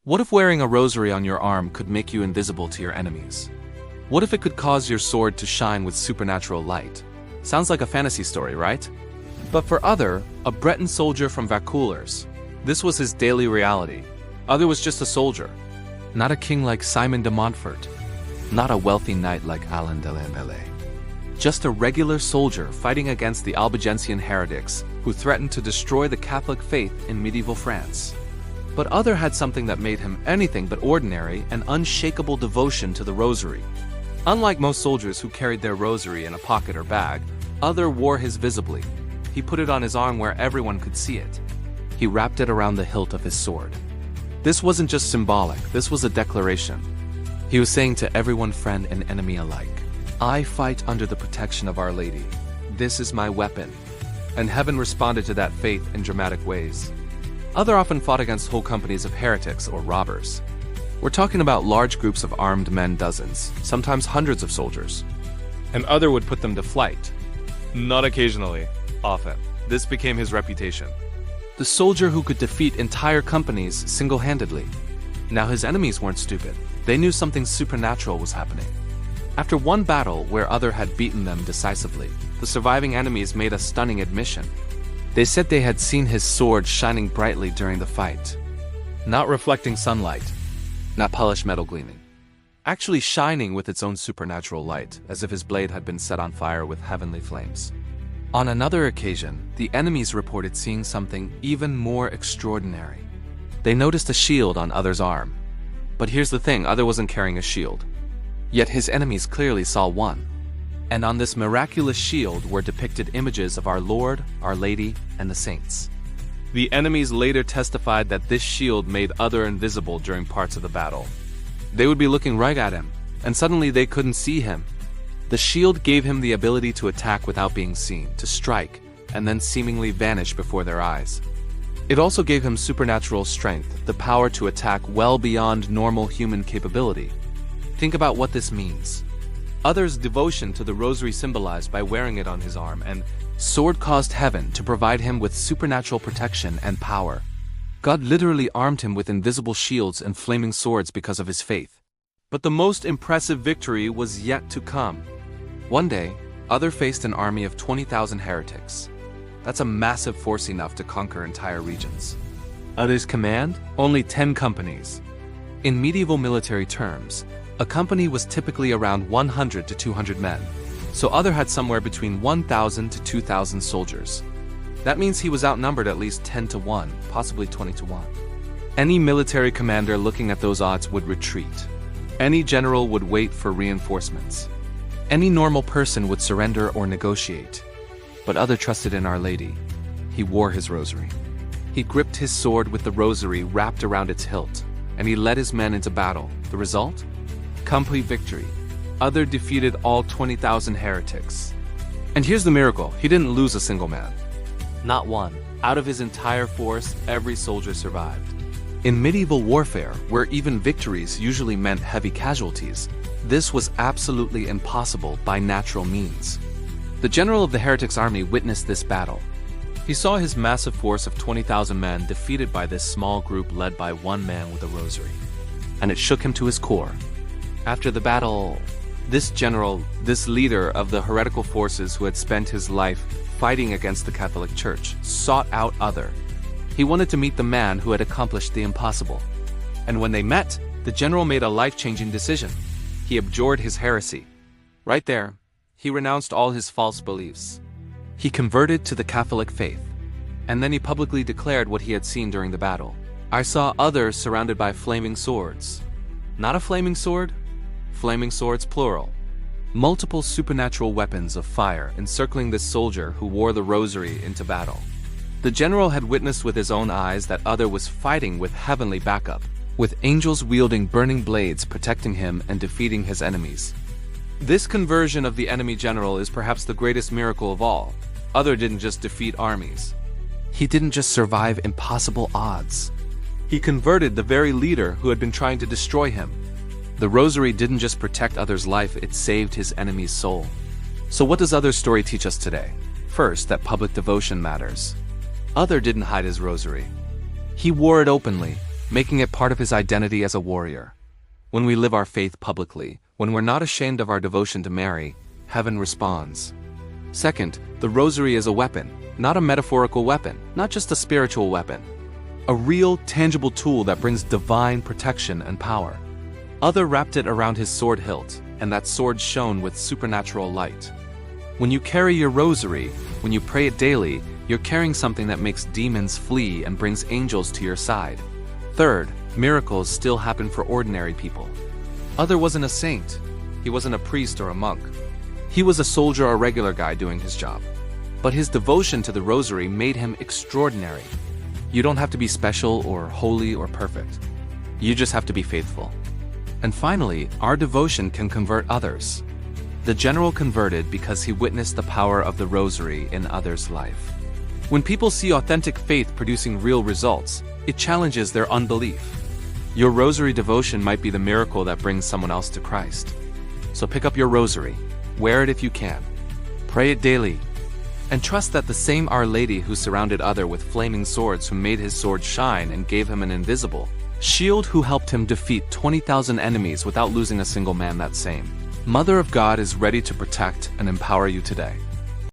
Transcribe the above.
What if wearing a rosary on your arm could make you invisible to your enemies? What if it could cause your sword to shine with supernatural light? Sounds like a fantasy story, right? But for Othere, a Breton soldier from Vaucouleurs, this was his daily reality. Othere was just a soldier, not a king like Simon de Montfort, not a wealthy knight like Alain de la Mêlée. Just a regular soldier fighting against the Albigensian heretics who threatened to destroy the Catholic faith in medieval France. But Othere had something that made him anything but ordinary: an unshakable devotion to the rosary. Unlike most soldiers who carried their rosary in a pocket or bag, Othere wore his visibly. He put it on his arm where everyone could see it. He wrapped it around the hilt of his sword. This wasn't just symbolic, this was a declaration. He was saying to everyone, friend and enemy alike, I fight under the protection of Our Lady. This is my weapon. And heaven responded to that faith in dramatic ways. Othere often fought against whole companies of heretics or robbers. We're talking about large groups of armed men, dozens, sometimes hundreds of soldiers. And Othere would put them to flight. Not occasionally, often. This became his reputation. The soldier who could defeat entire companies single-handedly. Now his enemies weren't stupid. They knew something supernatural was happening. After one battle where Othere had beaten them decisively, the surviving enemies made a stunning admission. They said they had seen his sword shining brightly during the fight. Not reflecting sunlight, not polished metal gleaming. Actually shining with its own supernatural light, as if his blade had been set on fire with heavenly flames. On another occasion, the enemies reported seeing something even more extraordinary. They noticed a shield on Othere's arm. But here's the thing, Othere wasn't carrying a shield. Yet his enemies clearly saw one. And on this miraculous shield were depicted images of our Lord, Our Lady, and the saints. The enemies later testified that this shield made Othere invisible during parts of the battle. They would be looking right at him, and suddenly they couldn't see him. The shield gave him the ability to attack without being seen, to strike, and then seemingly vanish before their eyes. It also gave him supernatural strength, the power to attack well beyond normal human capability. Think about what this means. Othere's devotion to the rosary symbolized by wearing it on his arm, and sword caused heaven to provide him with supernatural protection and power. God literally armed him with invisible shields and flaming swords because of his faith. But the most impressive victory was yet to come. One day, Othere faced an army of 20,000 heretics. That's a massive force enough to conquer entire regions. Othere's command? Only 10 companies. In medieval military terms, a company was typically around 100 to 200 men, so Othere had somewhere between 1,000 to 2,000 soldiers. That means he was outnumbered at least 10 to 1, possibly 20 to 1. Any military commander looking at those odds would retreat. Any general would wait for reinforcements. Any normal person would surrender or negotiate. But Othere trusted in Our Lady. He wore his rosary. He gripped his sword with the rosary wrapped around its hilt, and he led his men into battle. The result? Complete victory. Othere defeated all 20,000 heretics. And here's the miracle, he didn't lose a single man. Not one. Out of his entire force, every soldier survived. In medieval warfare, where even victories usually meant heavy casualties, this was absolutely impossible by natural means. The general of the heretics' army witnessed this battle. He saw his massive force of 20,000 men defeated by this small group led by one man with a rosary. And it shook him to his core. After the battle, this general, this leader of the heretical forces who had spent his life fighting against the Catholic Church, sought out Othere. He wanted to meet the man who had accomplished the impossible. And when they met, the general made a life-changing decision. He abjured his heresy. Right there, he renounced all his false beliefs. He converted to the Catholic faith. And then he publicly declared what he had seen during the battle. I saw Othere surrounded by flaming swords. Not a flaming sword, flaming swords plural. Multiple supernatural weapons of fire encircling this soldier who wore the rosary into battle. The general had witnessed with his own eyes that Othere was fighting with heavenly backup, with angels wielding burning blades protecting him and defeating his enemies. This conversion of the enemy general is perhaps the greatest miracle of all. Othere didn't just defeat armies. He didn't just survive impossible odds. He converted the very leader who had been trying to destroy him. The rosary didn't just protect Othere's life, it saved his enemy's soul. So what does Othere's story teach us today? First, that public devotion matters. Othere didn't hide his rosary. He wore it openly, making it part of his identity as a warrior. When we live our faith publicly, when we're not ashamed of our devotion to Mary, heaven responds. Second, the Rosary is a weapon, not a metaphorical weapon, not just a spiritual weapon. A real, tangible tool that brings divine protection and power. Othere wrapped it around his sword hilt, and that sword shone with supernatural light. When you carry your Rosary, when you pray it daily, you're carrying something that makes demons flee and brings angels to your side. Third, miracles still happen for ordinary people. Othere wasn't a saint. He wasn't a priest or a monk. He was a soldier or a regular guy doing his job. But his devotion to the Rosary made him extraordinary. You don't have to be special or holy or perfect. You just have to be faithful. And finally, our devotion can convert others. The general converted because he witnessed the power of the Rosary in others' life. When people see authentic faith producing real results, it challenges their unbelief. Your Rosary devotion might be the miracle that brings someone else to Christ. So pick up your Rosary, wear it if you can, pray it daily, and trust that the same Our Lady who surrounded Othere with flaming swords, who made his sword shine and gave him an invisible shield, who helped him defeat 20,000 enemies without losing a single man, that same Mother of God is ready to protect and empower you today.